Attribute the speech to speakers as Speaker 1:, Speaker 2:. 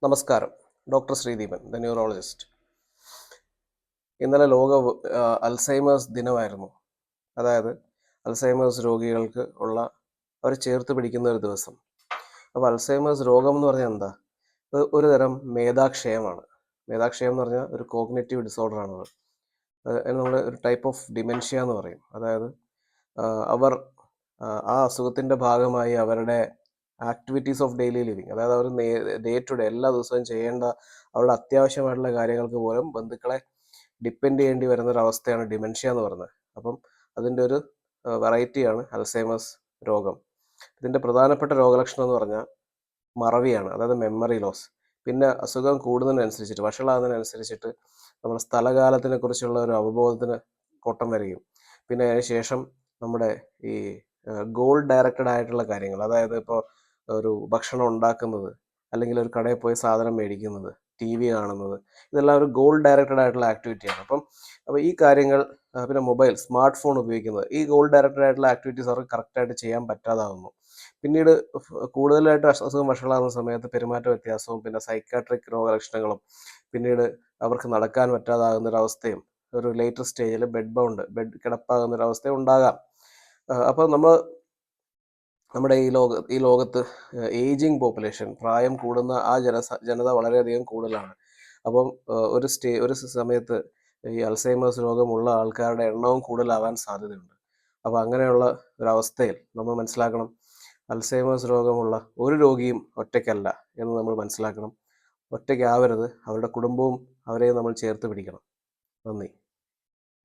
Speaker 1: നമസ്കാരം. Doctor Sreedeepan, the neurologist. ഇന്നലെ Alzheimer's ദിനമായിരുന്നു. അതായത് അൽസൈമേഴ്സ് രോഗികൾക്ക് ഉള്ള അവരെ ചേർത്ത് പിടിക്കുന്ന ഒരു ദിവസം. അപ്പോൾ അൽസൈമേഴ്സ് രോഗം എന്ന് പറഞ്ഞാൽ എന്താ? ഒരു തരം മേധാക്ഷയമാണ്. മേധാക്ഷയം എന്ന് പറഞ്ഞാൽ ഒരു കോഗ്നിറ്റീവ് ഡിസോർഡർ ആണത്. നമ്മൾ ഒരു ടൈപ്പ് ഓഫ് ഡിമെൻഷ്യ എന്ന് പറയും. അതായത് അവർ ആ അസുഖത്തിൻ്റെ ഭാഗമായി അവരുടെ ആക്ടിവിറ്റീസ് ഓഫ് ഡെയിലി ലിവിങ്, അതായത് അവർ ഡേ ടു ഡേ എല്ലാ ദിവസവും ചെയ്യേണ്ട അവരുടെ അത്യാവശ്യമായിട്ടുള്ള കാര്യങ്ങൾക്ക് പോലും ബന്ധുക്കളെ ഡിപ്പെൻഡ് ചെയ്യേണ്ടി വരുന്ന ഒരു അവസ്ഥയാണ് ഡിമെൻഷ്യ എന്ന് പറയുന്നത്. അപ്പം അതിൻ്റെ ഒരു വെറൈറ്റിയാണ് അൽസൈമേഴ്സ് രോഗം. ഇതിൻ്റെ പ്രധാനപ്പെട്ട രോഗലക്ഷണം എന്ന് പറഞ്ഞാൽ മറവിയാണ്, അതായത് മെമ്മറി ലോസ്. പിന്നെ അസുഖം കൂടുന്നതിനനുസരിച്ചിട്ട്, വഷളാകുന്നതിനനുസരിച്ചിട്ട് നമ്മുടെ സ്ഥലകാലത്തിനെ കുറിച്ചുള്ള ഒരു അവബോധത്തിന് കോട്ടം വരികയും, പിന്നെ അതിനുശേഷം നമ്മുടെ ഈ ഗോൾ ഡയറക്റ്റഡ് ആയിട്ടുള്ള കാര്യങ്ങൾ, അതായത് ഇപ്പോൾ ഒരു ഭക്ഷണം ഉണ്ടാക്കുന്നത്, അല്ലെങ്കിൽ ഒരു കടയിൽ പോയി സാധനം മേടിക്കുന്നത്, ടി വി കാണുന്നത്, ഇതെല്ലാം ഒരു ഗോൾ ഡയറക്റ്റഡ് ആയിട്ടുള്ള ആക്ടിവിറ്റിയാണ്. അപ്പോൾ ഈ കാര്യങ്ങൾ, പിന്നെ സ്മാർട്ട് ഫോൺ ഉപയോഗിക്കുന്നത്, ഈ ഗോൾ ഡയറക്റ്റഡ് ആയിട്ടുള്ള ആക്ടിവിറ്റീസ് അവർക്ക് കറക്റ്റായിട്ട് ചെയ്യാൻ പറ്റാതാകുന്നു. പിന്നീട് കൂടുതലായിട്ട് അസുഖം വഷളാകുന്ന സമയത്ത് പെരുമാറ്റ വ്യത്യാസവും പിന്നെ സൈക്കാട്രിക് രോഗലക്ഷണങ്ങളും, പിന്നീട് അവർക്ക് നടക്കാൻ പറ്റാതാകുന്നൊരവസ്ഥയും, ഒരു ലേറ്റർ സ്റ്റേജിൽ ബെഡ് കിടപ്പാകുന്നൊരവസ്ഥയും ഉണ്ടാകാം. അപ്പോൾ നമ്മുടെ ഈ ലോകത്ത് ഏജിങ് പോപ്പുലേഷൻ, പ്രായം കൂടുന്ന ആ ജനത വളരെയധികം കൂടുതലാണ്. അപ്പം ഒരു സമയത്ത് ഈ അൽസൈമേഴ്സ് രോഗമുള്ള ആൾക്കാരുടെ എണ്ണവും കൂടുതലാവാൻ സാധ്യതയുണ്ട്. അപ്പോൾ അങ്ങനെയുള്ള ഒരവസ്ഥയിൽ നമ്മൾ മനസ്സിലാക്കണം, അൽസൈമേഴ്സ് രോഗമുള്ള ഒരു രോഗിയും ഒറ്റയ്ക്കല്ല എന്ന് നമ്മൾ മനസ്സിലാക്കണം. ഒറ്റയ്ക്കാവരുത്. അവരുടെ കുടുംബവും അവരെയും നമ്മൾ ചേർത്ത് പിടിക്കണം. നന്ദി.